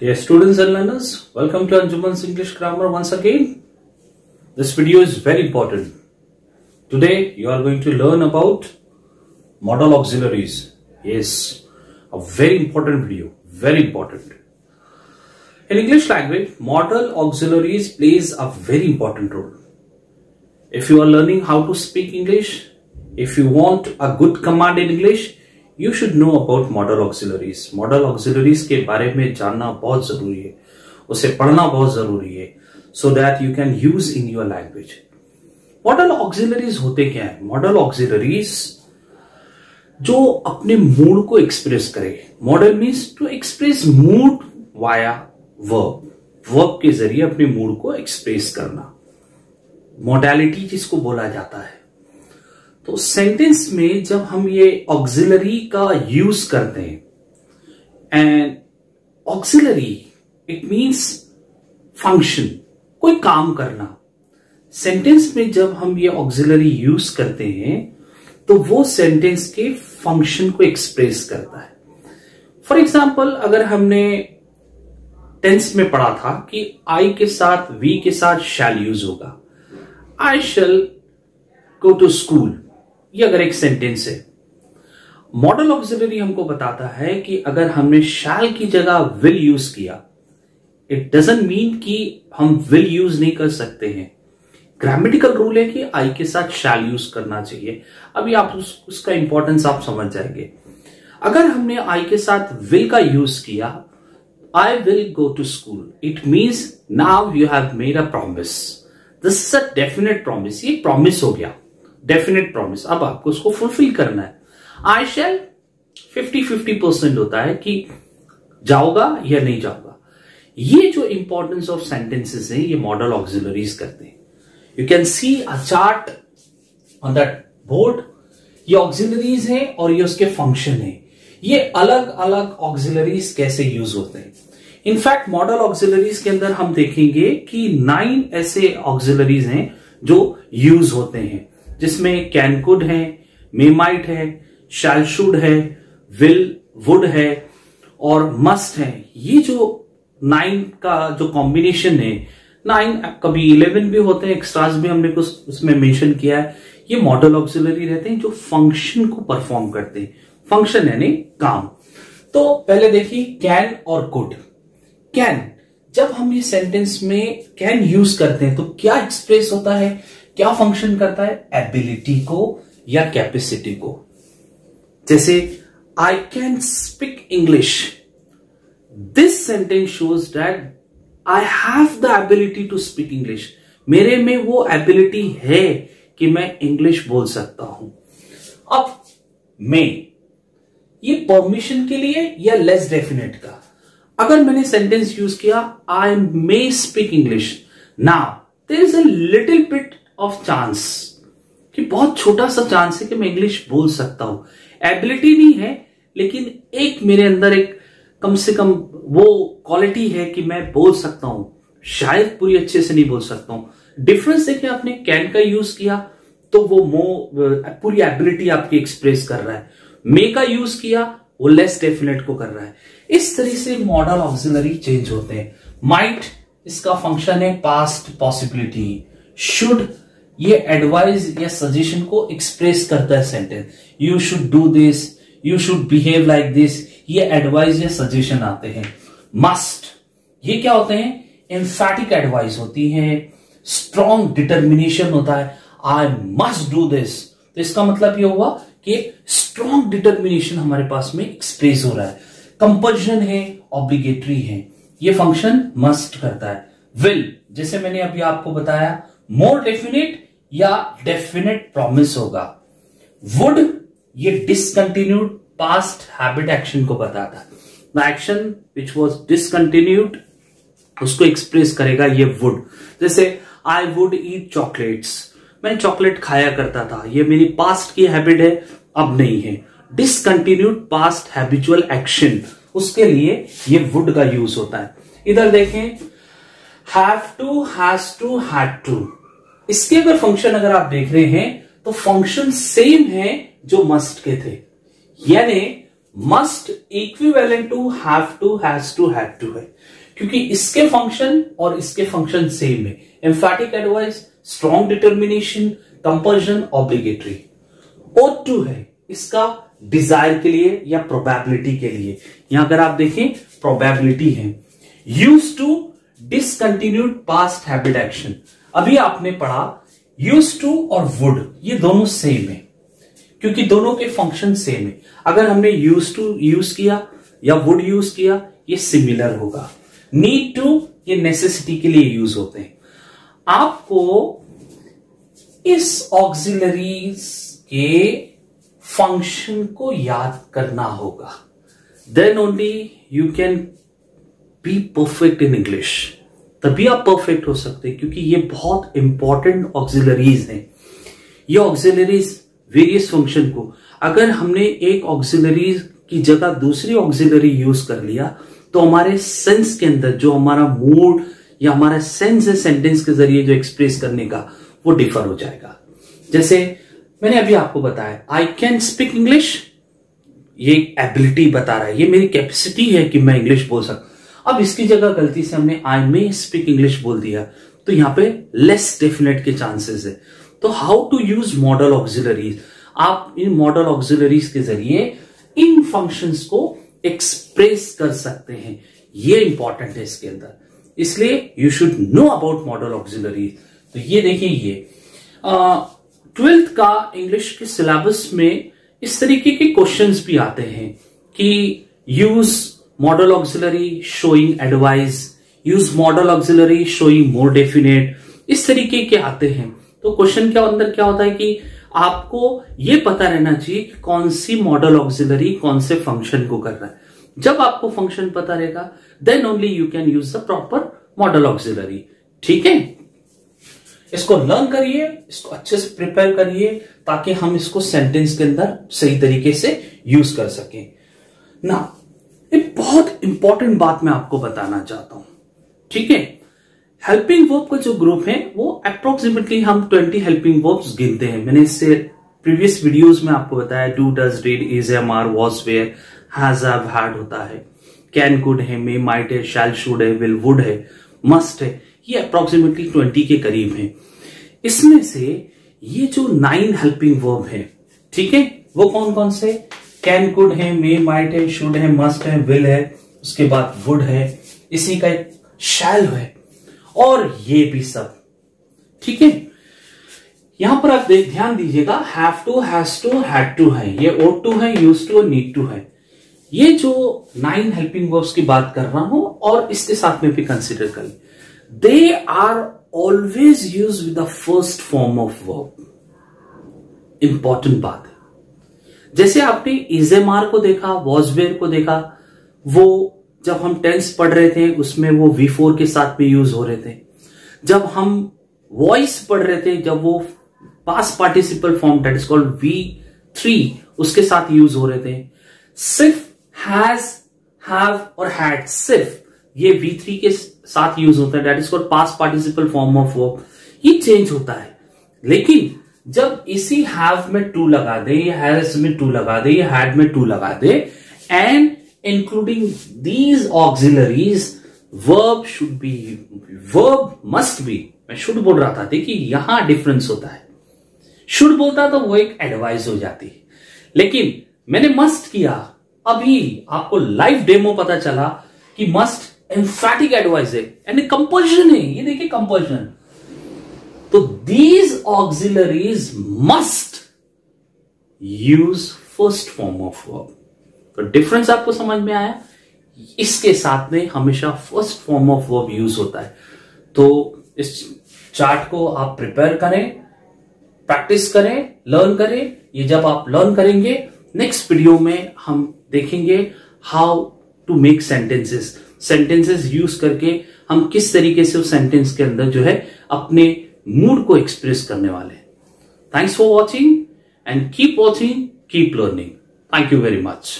Dear students and learners, welcome to Anjuman's English Grammar once again. This video is very important. Today you are going to learn about modal auxiliaries. Yes, a very important video, very important. In English language, modal auxiliaries plays a very important role. If you are learning how to speak English, if you want a good command in English, you should know about modal auxiliaries. Modal auxiliaries के बारे में जानना बहुत जरूरी है, उसे पढ़ना बहुत जरूरी है, so that you can use in your language. Modal auxiliaries होते क्या है? Modal auxiliaries जो अपने मूड को एक्सप्रेस करे. Modal means to express mood via verb. Verb के जरिए अपने मूड को एक्सप्रेस करना. Modality जिसको बोला जाता है. तो सेंटेंस में जब हम ये ऑक्सिलरी का यूज करते हैं, and auxiliary it means function, कोई काम करना. सेंटेंस में जब हम ये ऑक्सिलरी यूज करते हैं तो वो सेंटेंस के फंक्शन को एक्सप्रेस करता है. फॉर एग्जाम्पल, अगर हमने टेंस में पढ़ा था कि आई के साथ वी के साथ शैल यूज होगा. आई शैल गो टू स्कूल, ये अगर एक सेंटेंस है. मॉडल ऑक्सिलरी हमको बताता है कि अगर हमने शैल की जगह विल यूज किया, इट डजंट मीन कि हम विल यूज नहीं कर सकते हैं. ग्रामेटिकल रूल है कि आई के साथ शैल यूज करना चाहिए. अभी आप उसका इंपॉर्टेंस आप समझ जाएंगे. अगर हमने आई के साथ विल का यूज किया, I will go to school, it means now you have made a promise. This is a definite promise. ये प्रॉमिस हो गया, डेफिनेट प्रॉमिस. अब आपको उसको फुलफिल करना है. आई शैल 50-50% होता है कि जाओगा या नहीं जाओगा. ये जो इंपॉर्टेंस ऑफ सेंटेंसेस है, ये मॉडल ऑक्सिलरीज करते हैं. You can see a chart on that board. ये ऑक्सिलरीज है और ये उसके फंक्शन है. ये अलग अलग ऑक्सिलरीज कैसे यूज होते हैं. इनफैक्ट मॉडल ऑक्सिलरीज के अंदर हम देखेंगे कि 9 ऐसे ऑक्सिलरीज हैं जो यूज होते हैं, जिसमें कैन कुड है, मे माइट है, शैल शुड है, विल वुड है और मस्ट है. ये जो 9 का जो कॉम्बिनेशन है, 9 कभी 11 भी होते हैं, एक्स्ट्रास भी हमने कुछ उसमें मेंशन किया है. ये मॉडल ऑक्सिलरी रहते हैं जो फंक्शन को परफॉर्म करते हैं. फंक्शन यानी काम. तो पहले देखिए कैन और कुड. कैन, जब हम ये सेंटेंस में कैन यूज करते हैं तो क्या एक्सप्रेस होता है, क्या फंक्शन करता है? एबिलिटी को या कैपेसिटी को. जैसे I can speak English. This sentence shows that I have the ability to speak English. मेरे में वो एबिलिटी है कि मैं इंग्लिश बोल सकता हूं. अब मे, ये परमिशन के लिए या लेस डेफिनेट का. अगर मैंने सेंटेंस यूज किया I may speak English, now there is a little bit of chance, कि बहुत छोटा सा चांस है कि मैं इंग्लिश बोल सकता हूं. एबिलिटी नहीं है, लेकिन एक मेरे अंदर एक कम से कम वो क्वालिटी है कि मैं बोल सकता हूं. शायद पूरी अच्छे से नहीं बोल सकता हूं. डिफरेंस देखिए, आपने कैन का यूज किया तो वो पूरी एबिलिटी आपकी एक्सप्रेस कर रहा है. मे का यूज किया, वो लेस डेफिनेट को कर रहा है. इस तरह से मॉडल ऑक्सिलरी चेंज होते हैं. माइट, इसका फंक्शन है पास्ट पॉसिबिलिटी. शुड, ये एडवाइस या सजेशन को एक्सप्रेस करता है sentence. You should do this, you should behave like this, ये एडवाइस या सजेशन आते हैं. मस्ट, ये क्या होते हैं? एम्फैटिक एडवाइस होती है. स्ट्रॉन्ग डिटर्मिनेशन होता है, आई मस्ट डू दिस. तो इसका मतलब ये हुआ कि स्ट्रॉन्ग डिटर्मिनेशन हमारे पास में एक्सप्रेस हो रहा है. कंपल्शन है, ऑब्लिगेटरी है, ये फंक्शन मस्ट करता है. विल, जैसे मैंने अभी आपको बताया, मोर डेफिनेट या डेफिनेट प्रॉमिस होगा. वुड, ये डिसकंटिन्यूड पास्ट हैबिट एक्शन को बताता है. The action which was discontinued उसको एक्सप्रेस करेगा ये वुड. जैसे आई वुड ईट चॉकलेट्स, मैं चॉकलेट खाया करता था, ये मेरी पास्ट की हैबिट है, अब नहीं है. डिसकंटिन्यूड पास्ट हैबिचुअल एक्शन, उसके लिए ये वुड का यूज होता है. इधर देखें, have to, has to, had to. इसके अगर फंक्शन अगर आप देख रहे हैं तो फंक्शन सेम है जो मस्ट के थे. यानी must equivalent to, have to, has to, had to है, क्योंकि इसके फंक्शन और इसके फंक्शन सेम है। Emphatic advice, strong determination, compulsion, obligatory. ought to है इसका डिजायर के लिए या प्रोबेबिलिटी के लिए। यहां अगर आप देखें प्रोबेबिलिटी है। Use to, discontinued past habit action. अभी आपने पढ़ा यूज टू और वुड, ये दोनों सेम है क्योंकि दोनों के फंक्शन सेम है। अगर हमने यूज टू यूज किया या वुड यूज किया, ये सिमिलर होगा। नीड टू, ये नेसेसिटी के लिए यूज होते हैं। आपको इस ऑक्सिलरीज के फंक्शन को याद करना होगा, then only you can be perfect in English. तभी आप परफेक्ट हो सकते हैं, क्योंकि ये बहुत इंपॉर्टेंट ऑक्सिलरीज हैं। ये ऑक्सिलरीज वेरियस फंक्शन को, अगर हमने एक ऑक्सिलरी की जगह दूसरी ऑक्सिलरी यूज कर लिया तो हमारे सेंस के अंदर जो हमारा मूड या हमारा सेंस है सेंटेंस के जरिए जो एक्सप्रेस करने का, वो डिफर हो जाएगा। जैसे मैंने अभी आपको बताया आई कैन स्पीक इंग्लिश, ये एबिलिटी बता रहा है, ये मेरी कैपेसिटी है कि मैं इंग्लिश बोल सकूं। अब इसकी जगह गलती से हमने आई मे स्पीक इंग्लिश बोल दिया तो यहां पे लेस डेफिनेट के चांसेस है। तो how to use modal auxiliaries, आप इन मॉडल ऑक्सिलरीज के जरिए इन फंक्शंस को एक्सप्रेस कर सकते हैं। ये इंपॉर्टेंट है इसके अंदर, इसलिए you should know about model auxiliaries. तो ये देखिए, ये 12th का इंग्लिश के सिलेबस में इस तरीके के क्वेश्चंस भी आते हैं कि use model auxiliary showing advice, use model auxiliary showing more definite, इस तरीके के आते हैं। तो क्वेश्चन के अंदर क्या होता है कि आपको यह पता रहना चाहिए कि कौन सी मॉडल ऑक्सिलरी कौन से फंक्शन को कर रहा है। जब आपको फंक्शन पता रहेगा then only you can use the proper modal auxiliary. ठीक है, इसको लर्न करिए, इसको अच्छे से प्रिपेयर करिए ताकि हम इसको सेंटेंस के अंदर सही तरीके से यूज कर सकें ना। एक बहुत इंपॉर्टेंट बात मैं आपको बताना चाहता हूं, ठीक है। हेल्पिंग वर्ब का जो ग्रुप है वो अप्रोक्सीमेटली हम 20 हेल्पिंग वर्ब्स गिनते हैं। मैंने इससे प्रीवियस वीडियोस में आपको बताया do, does, did, is, am, are, was, were, has, have, had होता है, कैन, कुड है, मे, माइट है, शैल, शुड है, विल, वुड है, मस्ट है। ये अप्रोक्सीमेटली 20 के करीब है। इसमें से ये जो 9 हेल्पिंग वर्ब है, ठीक है, वो कौन कौन से? कैन, कुड है, मे, माइट है, शुड है, मस्ट है, विल है, उसके बाद वुड है, इसी का एक शैल है और ये भी सब, ठीक है। यहां पर आप ध्यान दीजिएगा, have to, has to, had to है, ये ought टू है, यूज टू और नीड टू है। ये जो 9 हेल्पिंग वर्ब्स की बात कर रहा हूं और इसके साथ में भी कंसिडर करें, they are always use with the first form of verb. Important बात है। जैसे आपने इज, एम, आर को देखा, वॉज, वेयर को देखा, वो जब हम टेंस पढ़ रहे थे उसमें वो V4 के साथ में यूज हो रहे थे। जब हम वॉइस पढ़ रहे थे, जब वो past participle form that is called V3 उसके साथ यूज हो रहे थे। सिर्फ हैज, हैव और हैड, सिर्फ ये V3 के साथ यूज होता है, that is called past participle form of verb. ये चेंज होता है, लेकिन जब इसी हैव में टू लगा दे, हैज में टू लगा दे, हैड में टू लगा दे, and including these auxiliaries, verb should be, verb must be, मैं should बोल रहा था, देखिए यहां डिफरेंस होता है। should बोलता तो वो एक एडवाइस हो जाती, लेकिन मैंने must किया, अभी आपको लाइव डेमो पता चला कि must एम्फैटिक एडवाइस है एंड कंपल्शन है। ये देखिए कंपल्शन। तो these auxiliaries must use first form of verb। तो डिफरेंस आपको समझ में आया? इसके साथ में हमेशा first form of verb use होता है। तो इस चार्ट को आप प्रिपेयर करें, प्रैक्टिस करें, लर्न करें। ये जब आप लर्न करेंगे, नेक्स्ट वीडियो में हम देखेंगे how to make sentences. Sentences use करके हम किस तरीके से उस सेंटेंस के अंदर जो है अपने मूड को एक्सप्रेस करने वाले हैं। Thanks for watching and keep watching, keep learning. Thank you very much.